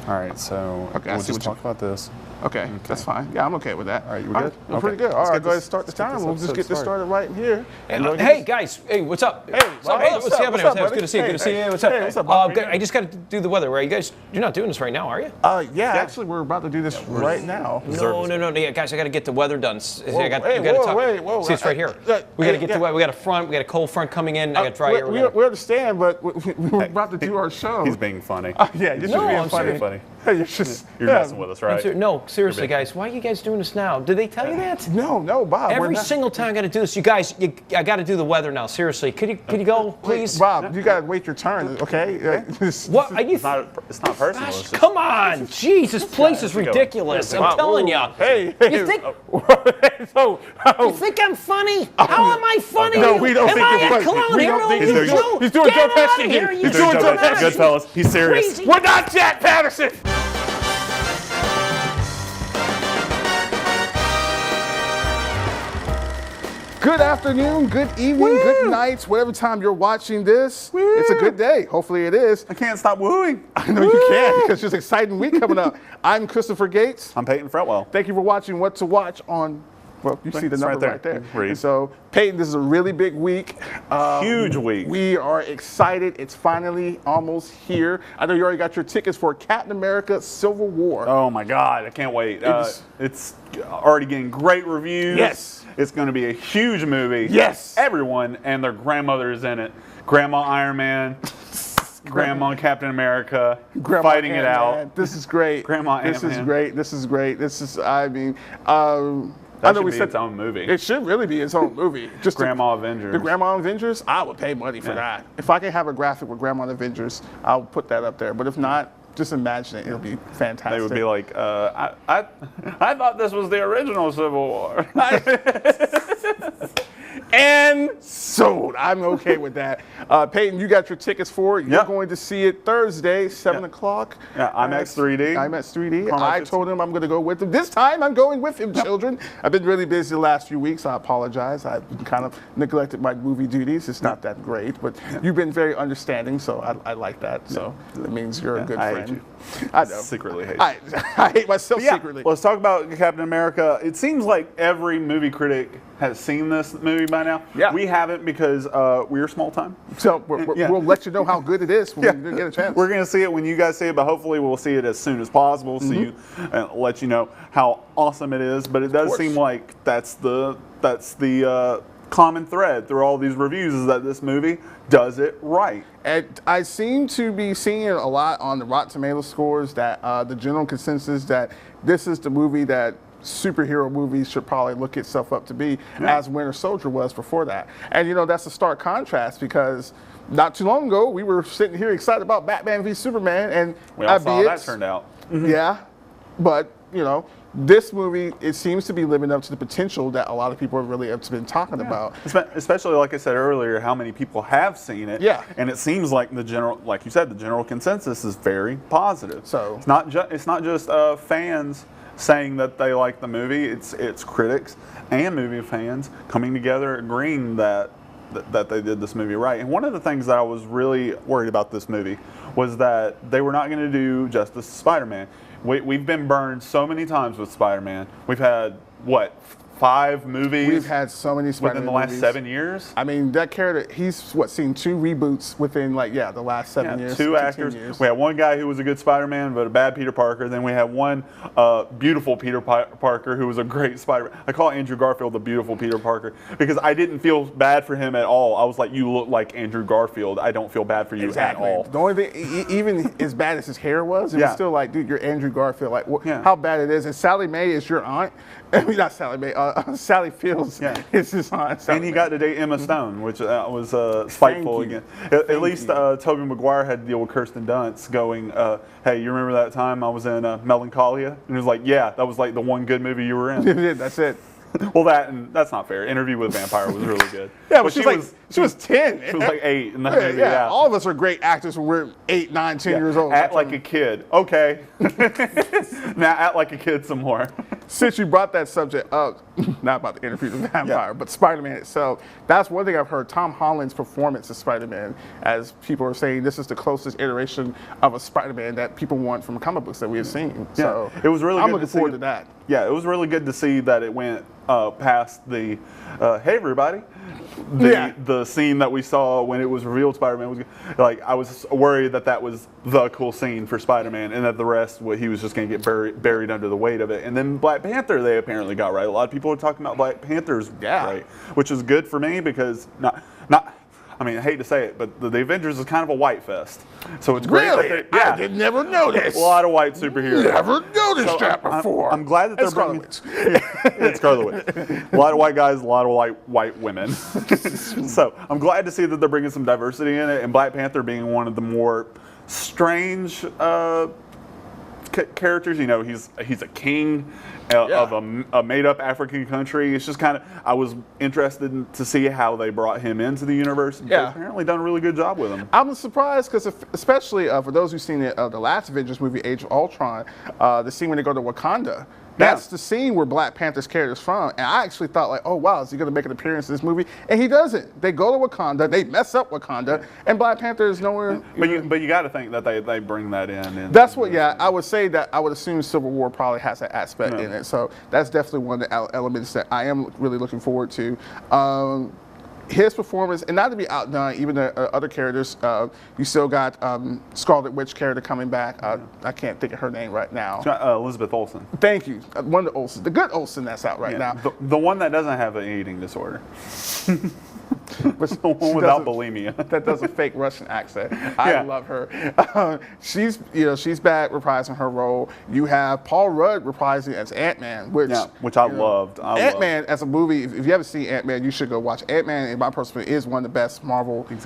All right, so Okay, I we'll see just what talk about this. Okay, that's fine. Yeah, I'm okay with that. All right, you good? I'm pretty good. All Let's right, get go ahead and this- start the let's get time. this We'll just episode get this started right in here. Hey guys, hey, what's up? Hey, what's up, hey, brother? What's happening? what's up, It's good to see you. Good to see buddy? you. What's up? Hey, what's up, Bob? I just got to do the weather. Right, you guys? You're not doing this right now, are you? Yeah, actually, we're about to do this right now. No. Yeah, guys, I got to get the weather done. Whoa, whoa. See, it's right here. We got to get the weather. We got a front. We got a cold front coming in. I got dry air. We understand, but we're about to do our show. He's being funny. Yeah, you're just No, being I'm funny. Funny. Hey, you're just You're messing with us, right? No, seriously, guys, why are you guys doing this now? Did they tell you that? No, Bob. we're Every not- single time I got to do this, you guys, I got to do the weather now. Seriously, could you go, please? Bob, you gotta wait your turn, okay? What are you? It's not personal. Gosh, It's just, come on, jeez, this place is go. ridiculous. I'm Wow, telling you. Hey, You think? so, You think I'm funny? How am I funny? No, we don't am think I you're funny. a clown We here? don't think he's doing- No, he's doing get Joe him out Pesci of here. again. You He's doing Joe Joe Pesci. Pesci. Goodfellas. He's serious. Crazy. we're not Jack Patterson. Good afternoon, good evening, good night, whatever time you're watching this. It's a good day. Hopefully it is. I can't stop wooing. I know you can because there's an exciting week coming up. I'm Christopher Gates. I'm Peyton Fretwell. Thank you for watching What to Watch on, well, you see the It's right number there. right there. Read. And so, Peyton, this is a really big week. Huge week. We are excited. It's finally almost here. I know you already got your tickets for Captain America Civil War. Oh my God, I can't wait. It's already getting great reviews. Yes. It's going to be a huge movie. Yes. Everyone and their grandmother is in it. Grandma Iron Man, Grandma Captain America, Grandma fighting it out. Ant-Man. This is great. Grandma This is Ant-Man. great. This is great. This is, I mean, That I know should we be said its own movie. It should really be its own movie. Just Grandma Avengers. The Grandma Avengers, I would pay money for that. If I can have a graphic with Grandma Avengers, I'll put that up there. But if not, just imagine it. It'll be fantastic. They would be like, I thought this was the original Civil War. and sold. I'm okay with that. Peyton, you got your tickets for it. You're Yep. going to see it Thursday, 7 Yep. o'clock. Yeah, IMAX 3D. IMAX 3D. Chrono I 50. told him I'm going to go with him. This time I'm going with him, children. I've been really busy the last few weeks. I apologize. I've kind of neglected my movie duties. It's not that great, but you've been very understanding, so I like that. So it means you're a good I friend. hate you. I know. Secretly hate I hate myself Yeah, secretly. let's talk about Captain America. It seems like every movie critic has seen this movie by now. Yeah. We haven't because we're small time. So Yeah. we'll let you know how good it is when we get a chance. We're going to see it when you guys see it, but hopefully we'll see it as soon as possible so you let you know how awesome it is. But it does course. seem like that's the common thread through all these reviews is that this movie does it right. And I seem to be seeing a lot on the Rotten Tomatoes scores that the general consensus that this is the movie that superhero movies should probably look itself up to be, as Winter Soldier was before that. And you know, that's a stark contrast because not too long ago we were sitting here excited about Batman v Superman, and We all saw albeit- that turned out. Yeah, but you know, this movie, it seems to be living up to the potential that a lot of people really have been talking about. Especially, like I said earlier, how many people have seen it. Yeah. And it seems like the general, like you said, the general consensus is very positive. So- it's not just fans saying that they like the movie. It's critics and movie fans coming together agreeing that they did this movie right. And one of the things that I was really worried about this movie was that they were not going to do justice to Spider-Man. We've been burned so many times with Spider-Man. We've had, what, 5 movies We've had so many Spider-Man within the last movies. 7 years? I mean, that character, he's seen 2 reboots within the last 7 years. 2 to 10 actors. years. We had one guy who was a good Spider-Man, but a bad Peter Parker. Then we had one beautiful Peter Parker who was a great Spider-Man. I call Andrew Garfield the beautiful Peter Parker because I didn't feel bad for him at all. I was like, you look like Andrew Garfield. I don't feel bad for you at all. The only thing, even as bad as his hair was, it Yeah. was still like, dude, you're Andrew Garfield. Like, Yeah. how bad it is. And Sally Mae is your aunt. I mean, not Sally Mae. Sally Fields is his aunt. And he got to date Emma Stone, which was spiteful Thank you. again. At least Tobey Maguire had to deal with Kirsten Dunst going, hey, you remember that time I was in Melancholia? And he was like, yeah, that was like the one good movie you were in. That's it. Well, that's not fair. Interview with a Vampire was really good. Yeah, but she was 10. She was like 8 in that movie. Yeah, all of us are great actors when we're 8, 9, 10 years old. Act like a kid. Okay. Now act like a kid some more. since you brought that subject up, not about the interview with the vampire, but Spider-Man itself, that's one thing I've heard. Tom Holland's performance as Spider-Man, as people are saying, this is the closest iteration of a Spider-Man that people want from comic books that we have seen. So it was really I'm good looking to forward see, to that. Yeah, it was really good to see that it went past the hey everybody. The scene that we saw when it was revealed Spider-Man was like, I was worried that was the cool scene for Spider-Man, and that the rest he was just going to get buried under the weight of it. And then Black Panther they apparently got right. A lot of people are talking about Black Panther's right, which is good for me because I mean, I hate to say it, but the Avengers is kind of a white fest. So it's great. Really? I did never notice. A lot of white superheroes. Never noticed that before. I'm glad that they're bringing. It's Scarlet Witch. A lot of white guys, a lot of white women. So I'm glad to see that they're bringing some diversity in it, and Black Panther being one of the more strange characters. You know, he's a king of a made-up African country. It's just kind of, I was interested to see how they brought him into the universe. They've apparently done a really good job with him. I'm surprised because, especially for those who've seen the last Avengers movie, Age of Ultron, the scene when they go to Wakanda. That's the scene where Black Panther's character is from. And I actually thought, like, oh, wow, is he going to make an appearance in this movie? And he doesn't. They go to Wakanda, they mess up Wakanda, and Black Panther is nowhere. But you got to think that they bring that in. That's what, I would say that I would assume Civil War probably has that aspect in it. So that's definitely one of the elements that I am really looking forward to. His performance, and not to be outdone, even the other characters, you still got Scarlet Witch character coming back. I can't think of her name right now. Elizabeth Olsen. Thank you. One of the Olsen, the good Olsen that's out right now. The one that doesn't have an eating disorder. The one without bulimia. That does a fake Russian accent. I love her. She's back reprising her role. You have Paul Rudd reprising as Ant-Man, which I loved. Ant-Man as a movie. If you haven't seen Ant-Man, you should go watch Ant-Man. In my personal opinion, is one of the best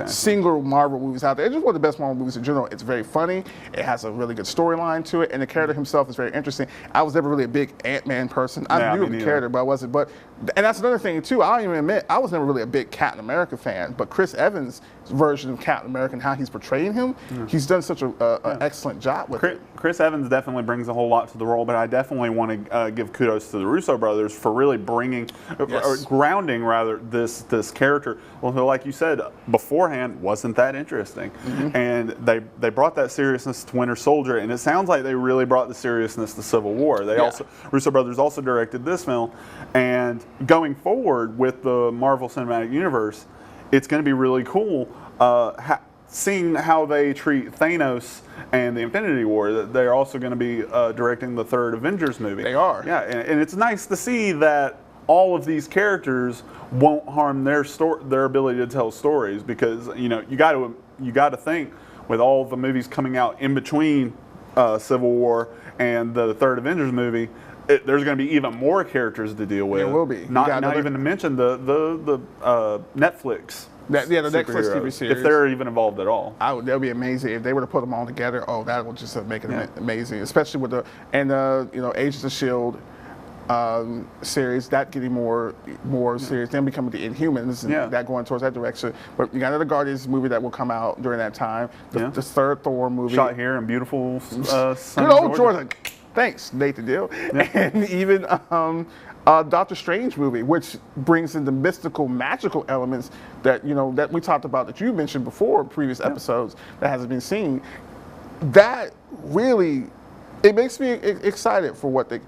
single Marvel movies out there. It's just one of the best Marvel movies in general. It's very funny. It has a really good storyline to it, and the character himself is very interesting. I was never really a big Ant-Man person. I knew of the character, but I wasn't. And that's another thing too. I'll even admit I was never really a big Captain America fan, but Chris Evans' version of Captain America and how he's portraying him, he's done such an excellent job with it. Chris Evans definitely brings a whole lot to the role, but I definitely want to give kudos to the Russo brothers for really bringing, or grounding rather, this character. Well, like you said beforehand, wasn't that interesting, and they brought that seriousness to Winter Soldier, and it sounds like they really brought the seriousness to Civil War. Russo brothers also directed this film, and going forward with the Marvel Cinematic Universe, it's going to be really cool seeing how they treat Thanos and the Infinity War. That they're also going to be directing the third Avengers movie. They are. Yeah, and it's nice to see that all of these characters won't harm their ability to tell stories, because you got to think with all the movies coming out in between Civil War and the third Avengers movie, there's going to be even more characters to deal with. There will be. Not even to mention the Netflix. The Netflix TV series. If they're even involved at all. That would be amazing if they were to put them all together. Oh, that would just make it amazing, especially with Agents of S.H.I.E.L.D. Series, that getting more serious, then becoming the Inhumans, and that going towards that direction. But you got another Guardians movie that will come out during that time. The third Thor movie. Shot here in beautiful good old Georgia. Thanks, Nathan Deal. And even Doctor Strange movie, which brings in the mystical, magical elements that that we talked about, that you mentioned before in previous episodes, that hasn't been seen. That really, it makes me excited for what that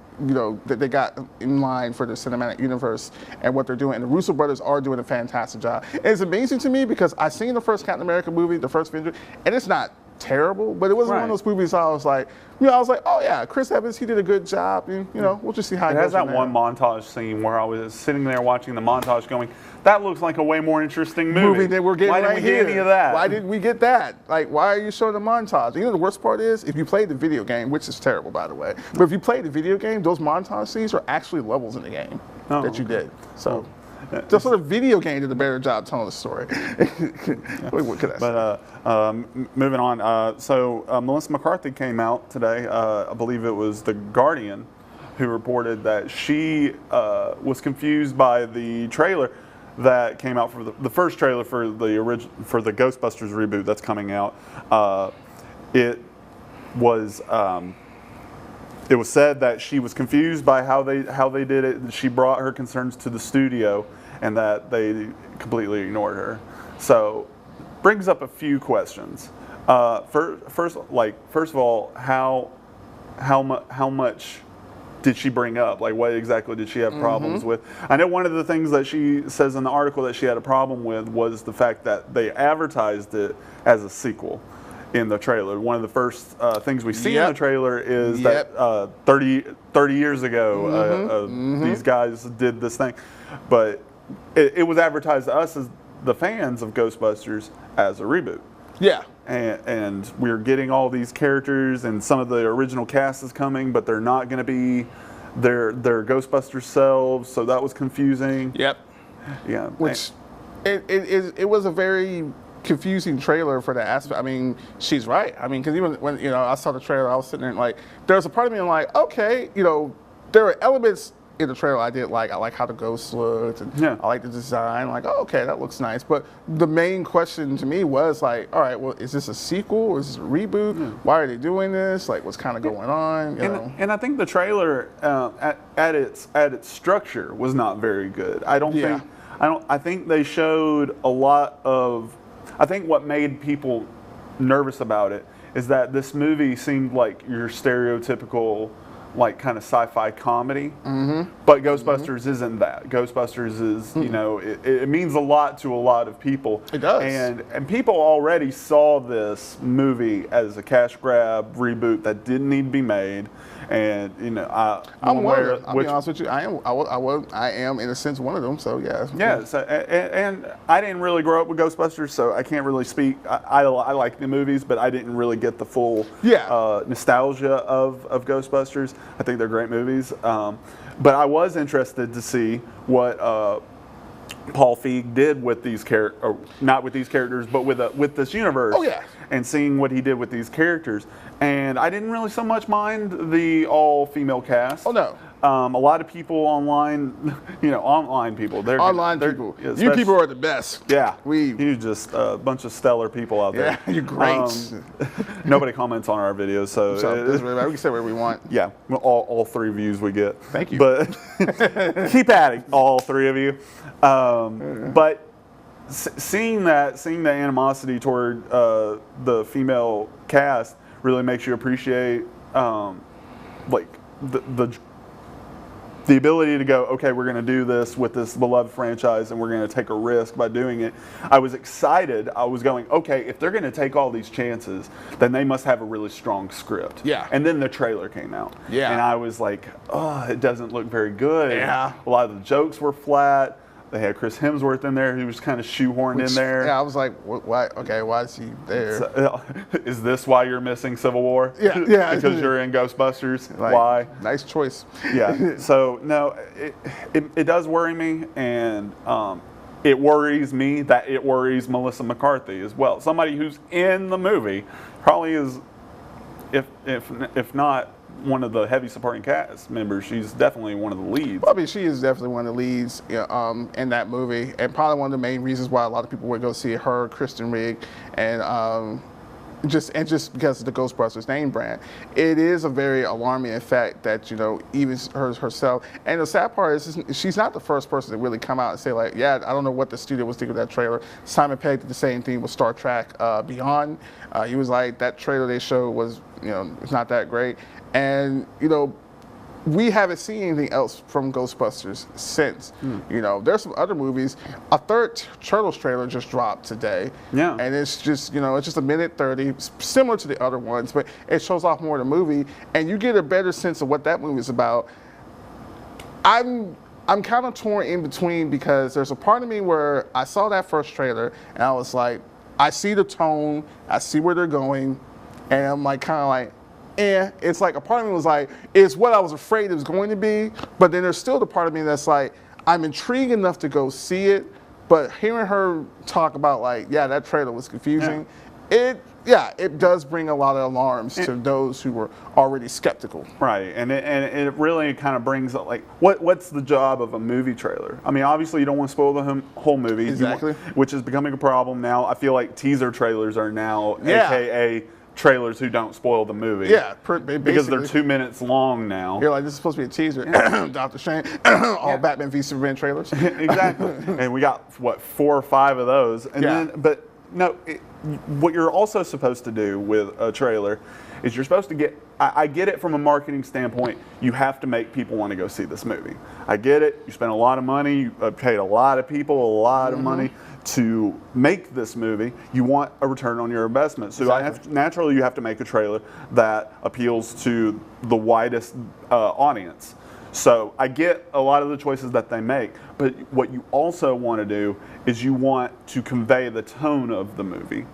they got in line for the cinematic universe and what they're doing. And the Russo brothers are doing a fantastic job. And it's amazing to me because I've seen the first Captain America movie, the first Avenger, and it's not terrible, but it wasn't one of those movies I was like, oh yeah, Chris Evans, he did a good job, and we'll just see how it goes. It has that one montage scene where I was sitting there watching the montage going, that looks like a way more interesting movie than we're getting right here. Why didn't we get any of that? Why didn't we get that? Like, why are you showing the montage? The worst part is, if you played the video game, which is terrible, by the way, but if you played the video game, those montage scenes are actually levels in the game that you did. So. Just sort of video game did a better job telling the story. What could I say? But moving on, so Melissa McCarthy came out today. I believe it was The Guardian who reported that she was confused by the trailer that came out for the first trailer for the Ghostbusters reboot that's coming out. It was it was said that she was confused by how they did it. She brought her concerns to the studio, and that they completely ignored her. So, brings up a few questions. First of all, how much did she bring up? Like, what exactly did she have problems with? I know one of the things that she says in the article that she had a problem with was the fact that they advertised it as a sequel in the trailer. One of the first things we see in the trailer is that 30 years ago, these guys did this thing. But it was advertised to us as the fans of Ghostbusters as a reboot. Yeah. And we're getting all these characters, and some of the original cast is coming, but they're not going to be their Ghostbusters selves. So that was confusing. Yep. Yeah. Which it was a very confusing trailer for that aspect. I mean, she's right. I mean, because even when I saw the trailer, I was sitting there and like, there's a part of me like, okay, there are elements in the trailer I did like. I like how the ghost looked, and I like the design. Like, oh, okay, that looks nice. But the main question to me was like, all right, well, is this a sequel or is this a reboot? Why are they doing this? Like, what's kind of going on? And I think the trailer at its structure was not very good. I think they showed a lot of. I think what made people nervous about it is that this movie seemed like your stereotypical, like, kind of sci-fi comedy, but Ghostbusters isn't that. Ghostbusters is, it means a lot to a lot of people. It does. And people already saw this movie as a cash grab reboot that didn't need to be made. And I'm one of them. I'll be honest with you. I am in a sense one of them. So yeah. Yeah. So, and I didn't really grow up with Ghostbusters, so I can't really speak. I like the movies, but I didn't really get the full nostalgia of Ghostbusters. I think they're great movies. But I was interested to see what Paul Feig did with these not with these characters, but with this universe. Oh yeah. And seeing what he did with these characters. And I didn't really so much mind the all-female cast. Oh, no. A lot of people online, online people. People. You people are the best. Yeah. You just a bunch of stellar people out there. Yeah, you're great. Nobody comments on our videos, so we can say whatever we want. Yeah, all 3 views we get. Thank you. But keep adding, all 3 of you. But seeing the animosity toward the female cast really makes you appreciate like the ability to go, okay, we're going to do this with this beloved franchise, and we're going to take a risk by doing it. I was excited. I was going, okay, if they're going to take all these chances, then they must have a really strong script. Yeah. And then the trailer came out. Yeah. And I was like, oh, it doesn't look very good. Yeah. A lot of the jokes were flat. They had Chris Hemsworth in there, who was kind of shoehorned in there. Yeah, I was like, why? Okay, why is he there? So, is this why you're missing Civil War? Yeah. Because you're in Ghostbusters. Like, why? Nice choice. Yeah. So no, it does worry me, and it worries me that it worries Melissa McCarthy as well. Somebody who's in the movie probably is, if not one of the heavy supporting cast members, she's definitely one of the leads. Well, I mean, she is definitely one of the leads in that movie, and probably one of the main reasons why a lot of people would go see her, Kristen Wiig, and just because of the Ghostbusters name brand. It is a very alarming fact that even herself. And the sad part is she's not the first person to really come out and say like, yeah, I don't know what the studio was thinking of that trailer. Simon Pegg did the same thing with Star Trek Beyond. He was like, that trailer they showed was it's not that great. And we haven't seen anything else from Ghostbusters since. There's some other movies. A third Turtles trailer just dropped today. Yeah. And it's just, it's just 1:30, similar to the other ones, but it shows off more of the movie, and you get a better sense of what that movie is about. I'm kind of torn in between, because there's a part of me where I saw that first trailer and I was like, I see the tone, I see where they're going, and I'm like kind of like, it's like a part of me was like, it's what I was afraid it was going to be, but then there's still the part of me that's like, I'm intrigued enough to go see it, but hearing her talk about like, yeah, that trailer was confusing, it does bring a lot of alarms to those who were already skeptical. Right, and it really kind of brings up like, what's the job of a movie trailer? I mean, obviously you don't want to spoil the whole movie, exactly, which is becoming a problem now. I feel like teaser trailers are now, AKA trailers who don't spoil the movie. Yeah, because they're basically. 2 minutes long now. You're like, this is supposed to be a teaser. Doctor Strange, all Batman v Superman trailers. Exactly. And we got, what, 4 or 5 of those. And Yeah. then, but no, what you're also supposed to do with a trailer is you're supposed to get, I get it from a marketing standpoint, you have to make people want to go see this movie. I get it. You spent a lot of money, you paid a lot of people a lot of money to make this movie. You want a return on your investment. So naturally you have to make a trailer that appeals to the widest audience. So I get a lot of the choices that they make, but what you also want to do is you want to convey the tone of the movie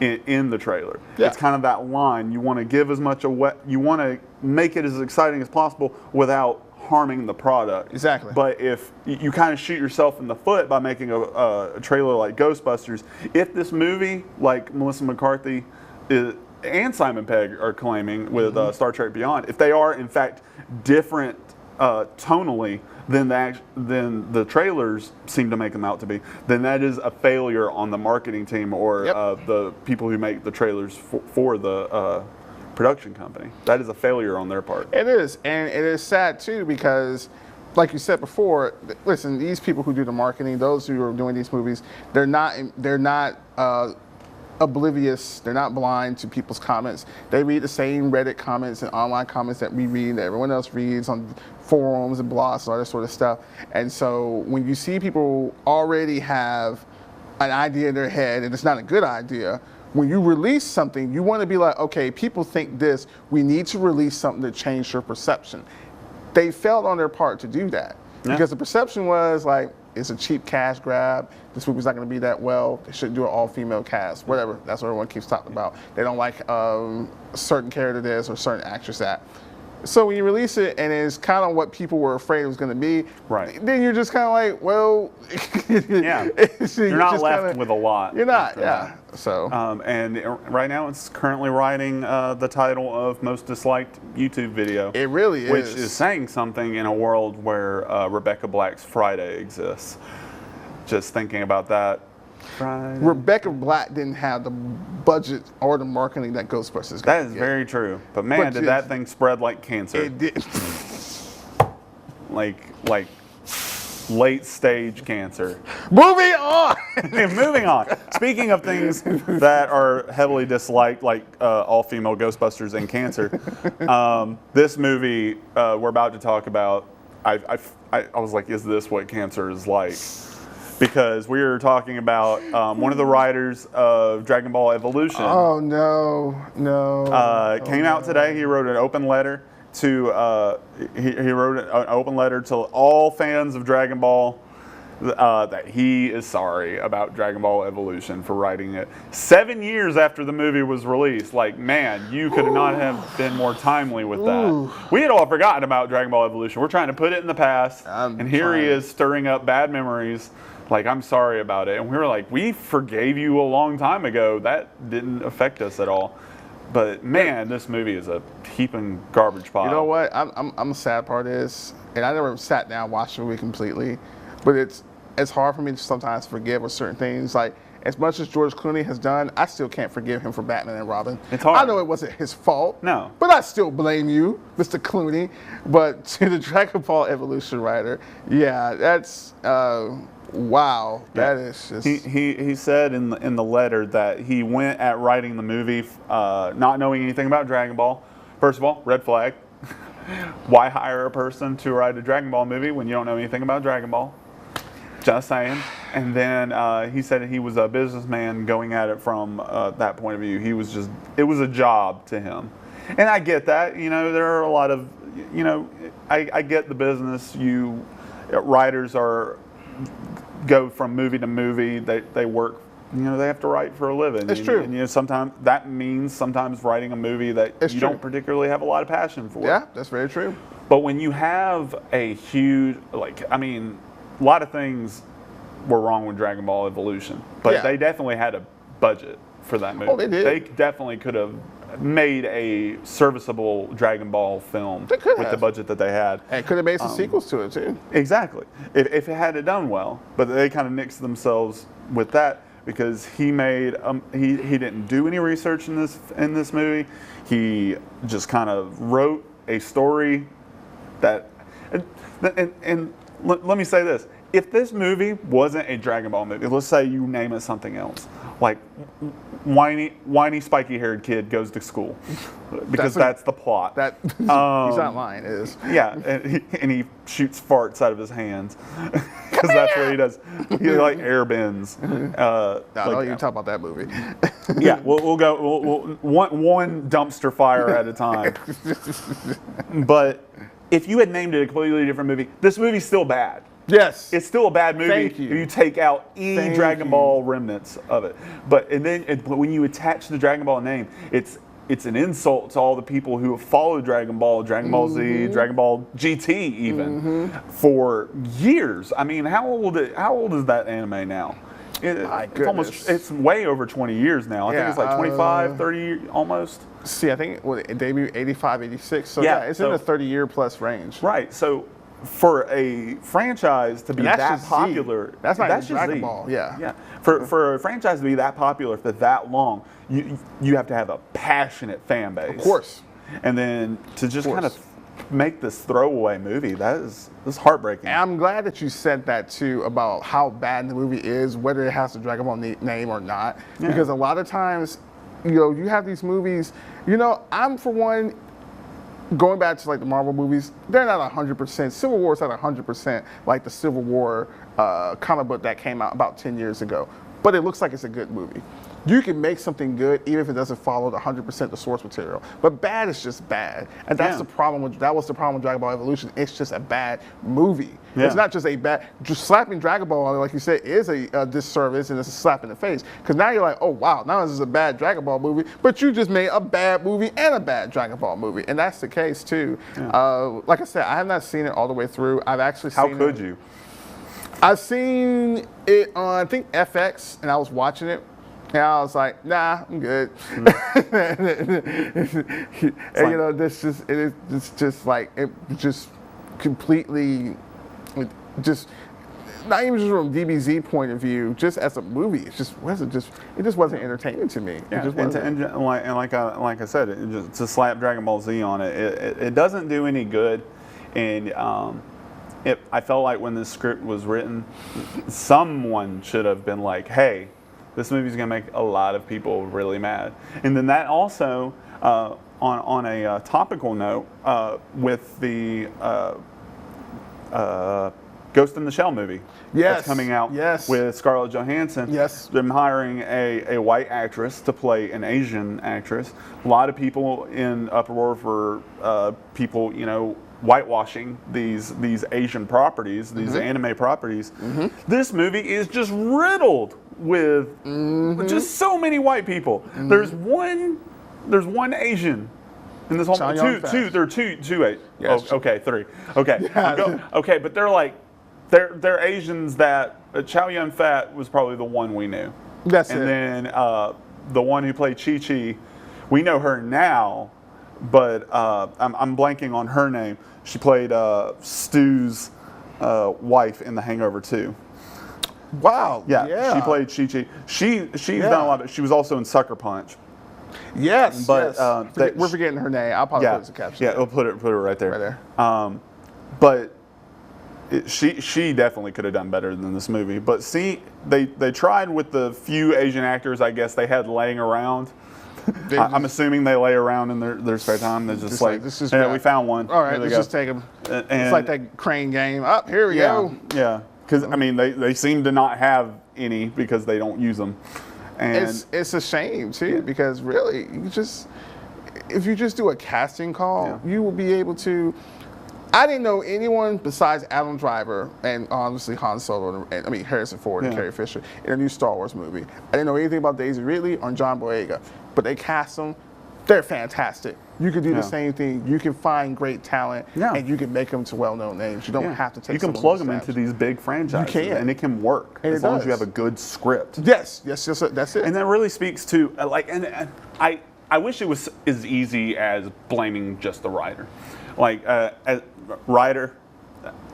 in the trailer. Yeah. It's kind of that line. You want to give as much you want to make it as exciting as possible without harming the product. Exactly. But if you kind of shoot yourself in the foot by making a trailer like Ghostbusters, if this movie, like Melissa McCarthy and Simon Pegg are claiming with Star Trek Beyond, if they are in fact different tonally than the trailers seem to make them out to be, then that is a failure on the marketing team or the people who make the trailers for the production company. That is a failure on their part. It is, and it is sad too because, like you said before, listen, these people who do the marketing, those who are doing these movies, they're not oblivious. They're not blind to people's comments. They read the same Reddit comments and online comments that we read, that everyone else reads on forums and blogs and all that sort of stuff. And so when you see people already have an idea in their head and it's not a good idea, when you release something, you want to be like, okay, people think this. We need to release something to change their perception. They failed on their part to do that because the perception was like, it's a cheap cash grab. This movie's not going to be that well. They shouldn't do an all-female cast. Whatever. That's what everyone keeps talking about. They don't like a certain character this or certain actress that. So when you release it and it's kind of what people were afraid it was going to be, then you're just kind of like, well, you're not left with a lot. You're not, So, and right now it's currently writing the title of most disliked YouTube video. It really is. Which is saying something in a world where Rebecca Black's Friday exists. Just thinking about that. Friday. Rebecca Black didn't have the budget or the marketing that Ghostbusters got. That is very true. But man, did that thing spread like cancer. It did. like late stage cancer. Moving on. Moving on. Speaking of things that are heavily disliked, like all female Ghostbusters and cancer, this movie we're about to talk about, I was like, is this what cancer is like? Because we were talking about one of the writers of Dragon Ball Evolution. Oh no. Came out today. He wrote an open letter to he wrote an open letter to all fans of Dragon Ball that he is sorry about Dragon Ball Evolution for writing it 7 years after the movie was released. Like, man, you could not have been more timely with that. We had all forgotten about Dragon Ball Evolution. We're trying to put it in the past, and here he is stirring up bad memories. Like, I'm sorry about it. And we were like, we forgave you a long time ago. That didn't affect us at all. But man, this movie is a heaping garbage pile. You know what? I'm a sad part is, and I never sat down and watched the movie completely, but it's hard for me to sometimes forgive with certain things. Like, as much as George Clooney has done, I still can't forgive him for Batman and Robin. It's hard. I know it wasn't his fault. No. But I still blame you, Mr. Clooney. But to the Dragon Ball Evolution writer, yeah, that's wow. That is just. He said in the letter that he went at writing the movie not knowing anything about Dragon Ball. First of all, red flag. Why hire a person to write a Dragon Ball movie when you don't know anything about Dragon Ball? Just saying. And then he said he was a businessman going at it from that point of view. It was a job to him. And I get that. You know, there are a lot of, you know, I get the business. Writers go from movie to movie. They work, you know, they have to write for a living. It's true. And you know, sometimes that means writing a movie that you don't particularly have a lot of passion for. Yeah, that's very true. But when you have a huge, a lot of things were wrong with Dragon Ball Evolution, but they definitely had a budget for that movie. Oh, they did. They definitely could have made a serviceable Dragon Ball film with the budget that they had. And could have made some sequels to it too. Exactly, if it had it done well. But they kind of nixed themselves with that. because he made he didn't do any research in this movie. He just kind of wrote a story that and let me say this. If this movie wasn't a Dragon Ball movie, let's say you name it something else, like whiny spiky-haired kid goes to school, because that's the plot. That he's not lying. It is. Yeah, and he shoots farts out of his hands, because that's what he does. He like air bends. No, don't even talk about that movie. Yeah, we'll go one dumpster fire at a time. But if you had named it a completely different movie, this movie's still bad. Yes. It's still a bad movie Thank you. if you take out any Dragon Ball remnants of it. But when you attach the Dragon Ball name, it's an insult to all the people who have followed Dragon Ball, Dragon Ball Z, Dragon Ball GT even for years. I mean, how old is that anime now? It's way over 20 years now. I think it's like 25, 30 almost. See, I think it debuted 85, 86. So Yeah, it's in the 30-year plus range. Right. So for a franchise to be that popular, that's not just Dragon Z. Ball. Yeah. For a franchise to be that popular for that long, you have to have a passionate fan base. Of course. And then to just kind of make this throwaway movie, that's heartbreaking. And I'm glad that you said that too, about how bad the movie is, whether it has the Dragon Ball name or not. Yeah. Because a lot of times, you have these movies. I'm for one. Going back to like the Marvel movies, they're not 100%. Civil War is not 100% like the Civil War comic book that came out about 10 years ago. But it looks like it's a good movie. You can make something good even if it doesn't follow 100% the source material. But bad is just bad, and that's the problem. That was the problem with Dragon Ball Evolution. It's just a bad movie. Yeah. It's not just a bad. Just slapping Dragon Ball on it, like you said, is a disservice and it's a slap in the face. Because now you're like, oh wow, now this is a bad Dragon Ball movie, but you just made a bad movie and a bad Dragon Ball movie, and that's the case too. Yeah. Like I said, I have not seen it all the way through. I've actually seen How could you? I've seen it on, I think, FX, and I was watching it. And I was like, nah, I'm good. And it's just completely, not even just from DBZ point of view, just as a movie, it just wasn't entertaining to me. Yeah, It just wasn't. like I said, to slap Dragon Ball Z on it, it doesn't do any good. And I felt like when this script was written, someone should have been like, hey, this movie's gonna make a lot of people really mad. And then that also, on a topical note, with the Ghost in the Shell movie that's coming out with Scarlett Johansson. Yes. Them hiring a white actress to play an Asian actress. A lot of people in uproar for people, whitewashing these Asian properties, these anime properties. This movie is just riddled with just so many white people. There's one Asian in this whole two. There are two. Yes. Okay, three. Okay, Yeah. Okay, but they're Asians that Chow Yun-Fat was probably the one we knew. That's and it. then the one who played Chi-Chi, we know her now, but I'm blanking on her name. She played Stu's wife in The Hangover 2. Wow. Yeah, she played Chi-Chi. She's done a lot, but she was also in Sucker Punch. Yes, but yes. We're forgetting her name. I'll probably put it as a caption. Yeah, we'll put it right there. Right there. But she definitely could have done better than this movie. But see, they tried with the few Asian actors I guess they had laying around. I'm assuming they lay around in their spare time. They're just like, we found one. All right, let's just take them. It's like that crane game. Up here we go. Yeah, because I mean they seem to not have any because they don't use them. And it's a shame too because really if you just do a casting call, you will be able to. I didn't know anyone besides Adam Driver and obviously Han Solo, and Harrison Ford and Carrie Fisher in a new Star Wars movie. I didn't know anything about Daisy Ridley or John Boyega, but they cast them. They're fantastic. You could do the same thing. You can find great talent, and you can make them to well-known names. You don't have to take. You can plug them into these big franchises, and it can work as long as you have a good script. Yes, that's it. And that really speaks to and I wish it was as easy as blaming just the writer. Like, writer,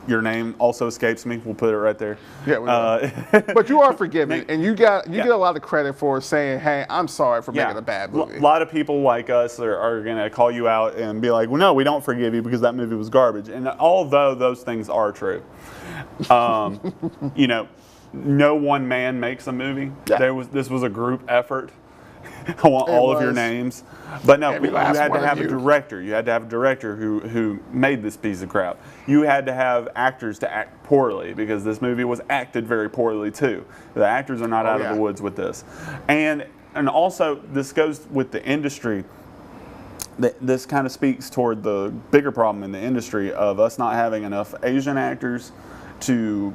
your name also escapes me. We'll put it right there. Yeah, we will. But you are forgiven, and you get a lot of credit for saying, "Hey, I'm sorry for making a bad movie." A lot of people like us are going to call you out and be like, "Well, no, we don't forgive you because that movie was garbage." And although those things are true, you know, no one man makes a movie. Yeah. This was a group effort. I want all of your names. But no, you had to have a director. You had to have a director who made this piece of crap. You had to have actors to act poorly because this movie was acted very poorly too. The actors are not out of the woods with this. And also, this goes with the industry. This kind of speaks toward the bigger problem in the industry of us not having enough Asian actors to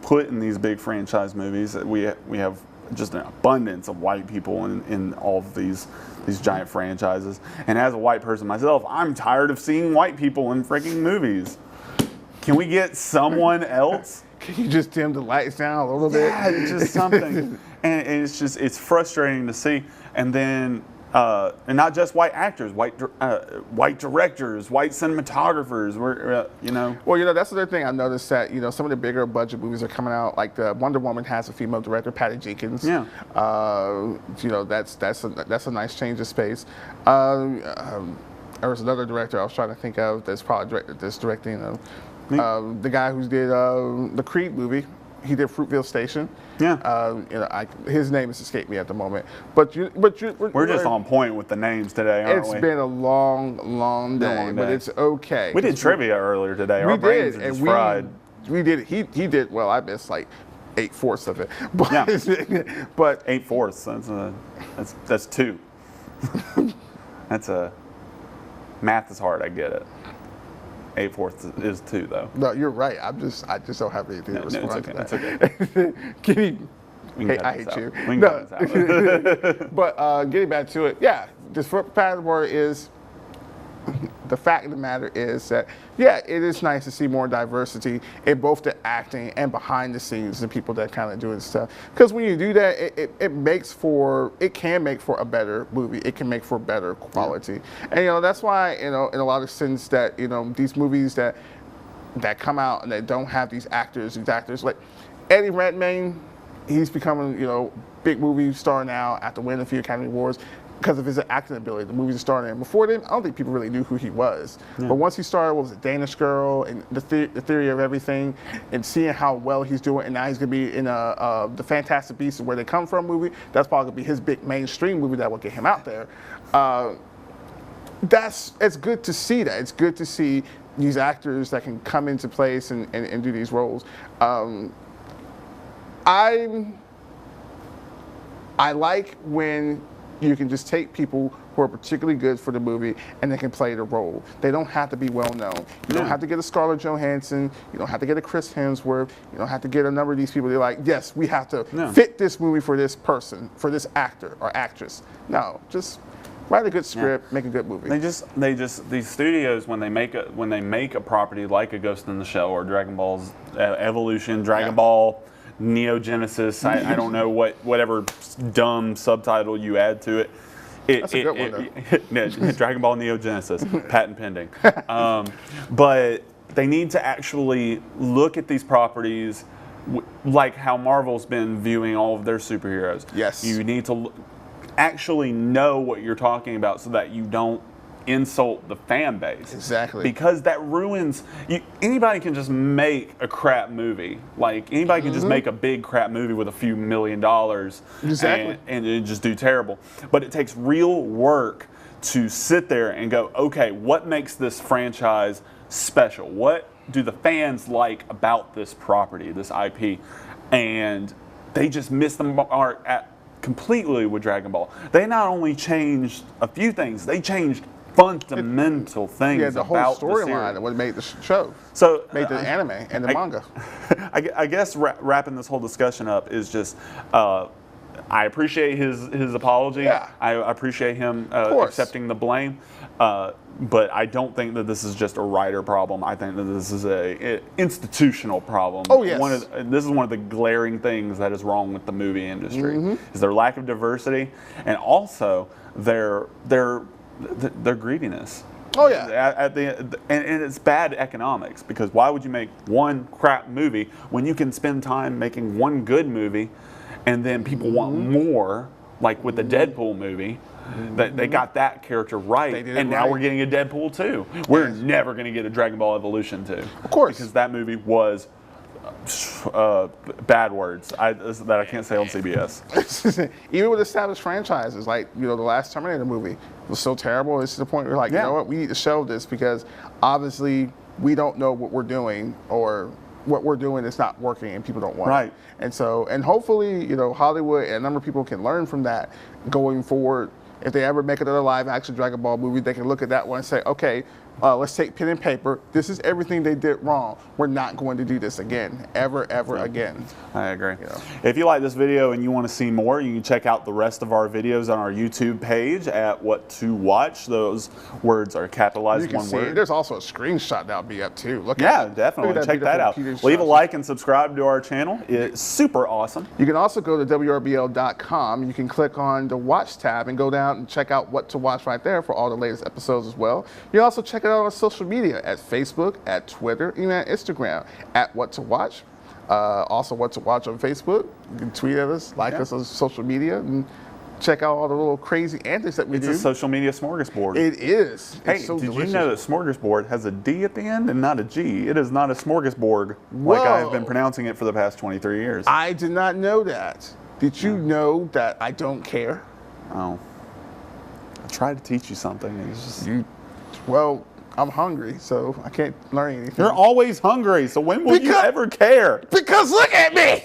put in these big franchise movies. We have just an abundance of white people in all of these giant franchises. And as a white person myself, I'm tired of seeing white people in freaking movies. Can we get someone else? Can you just dim the lights down a little bit? Yeah, just something. and it's frustrating to see. And then and not just white actors, white directors, white cinematographers. Well, that's the other thing I noticed that some of the bigger budget movies are coming out. Like the Wonder Woman has a female director, Patty Jenkins. Yeah. That's a nice change of space. There was another director I was trying to think of that's directing. The guy who did the Creed movie. He did Fruitvale Station. Yeah. His name has escaped me at the moment. But we're just on point with the names today, aren't we? It's been a long day, but it's okay. We did trivia earlier today. Our brains are just fried. We did. He did well. I missed like 8/4 of it. But, yeah. But 8/4. That's 2. That's a math is hard. I get it. 8/4 is 2, though. No, you're right. I just don't have anything to respond to that. It's okay. Hey, I hate you. No. But getting back to it, yeah, this pattern word is. The fact of the matter is that, yeah, it is nice to see more diversity in both the acting and behind the scenes, the people that kind of doing stuff. Because when you do that, it can make for a better movie. It can make for better quality. And that's why in a lot of sense that these movies that come out and that don't have these actors like Eddie Redmayne, he's becoming big movie star now after winning a few Academy Awards. Because of his acting ability, the movies he started in. Before then, I don't think people really knew who he was. Yeah. But once he started, what was it, Danish Girl and the Theory of Everything, and seeing how well he's doing, and now he's going to be in the Fantastic Beasts and Where They Come From movie. That's probably going to be his big mainstream movie that will get him out there. It's good to see that. It's good to see these actors that can come into place and do these roles. I like when you can just take people who are particularly good for the movie and they can play the role. They don't have to be well known. You don't have to get a Scarlett Johansson. You don't have to get a Chris Hemsworth. You don't have to get a number of these people. They're like, yes, we have to fit this movie for this person, for this actor or actress. No, just write a good script, make a good movie. These studios when they make a property like a Ghost in the Shell or Dragon Ball's Evolution, Dragon Ball. Neo Genesis, I don't know whatever dumb subtitle you add to it. That's a good one, though. Dragon Ball Neo Genesis, patent pending. But they need to actually look at these properties like how Marvel's been viewing all of their superheroes. Yes. You need to actually know what you're talking about so that you don't insult the fan base. Exactly. Because that ruins anybody can just make a crap movie. Like anybody can just make a big crap movie with a few $1 million. Exactly. And just do terrible. But it takes real work to sit there and go, okay, what makes this franchise special? What do the fans like about this property, this IP? And they just missed the mark completely with Dragon Ball. They not only changed a few things, they changed fundamental things. Yeah, the whole storyline that would make the show. So made the anime and the manga. I guess wrapping this whole discussion up is just I appreciate his apology. Yeah. I appreciate him accepting the blame. But I don't think that this is just a writer problem. I think that this is a institutional problem. Oh, yes. This is one of the glaring things that is wrong with the movie industry is their lack of diversity and also their greediness. Oh, yeah. And it's bad economics, because why would you make one crap movie when you can spend time making one good movie, and then people want more, like with the Deadpool movie. They got that character right, and now we're getting a Deadpool 2. We're never going to get a Dragon Ball Evolution 2. Of course. Because that movie was bad words that I can't say on CBS. Even with established franchises, like, the last Terminator movie was so terrible. It's to the point where, like, you know what, we need to shelve this, because obviously we don't know what we're doing, or what we're doing is not working, and people don't want it. And so, and hopefully, Hollywood and a number of people can learn from that going forward. If they ever make another live action Dragon Ball movie, they can look at that one and say, okay, let's take pen and paper. This is everything they did wrong. We're not going to do this again, ever again. I agree. If you like this video and you want to see more, you can check out the rest of our videos on our YouTube page at What to Watch. Those words are capitalized, one word. There's also a screenshot that'll be up too. Definitely. Check that out. Leave a like and subscribe to our channel. It's super awesome. You can also go to WRBL.com. You can click on the Watch tab and go down and check out What to Watch right there for all the latest episodes as well. You can also check it out on social media at Facebook, at Twitter, even at Instagram at What to Watch. Also, What to Watch on Facebook. You can tweet at us, like us on social media, and check out all the little crazy antics that we do. It's a social media smorgasbord. It is. Hey, it's so did delicious. you know that smorgasbord has a D at the end and not a G? It is not a smorgasbord like I have been pronouncing it for the past 23 years. I did not know that. Did you know that I don't care? Oh. I tried to teach you something. It's just... Well, I'm hungry, so I can't learn anything. You're always hungry, so when will you ever care? Because look at me!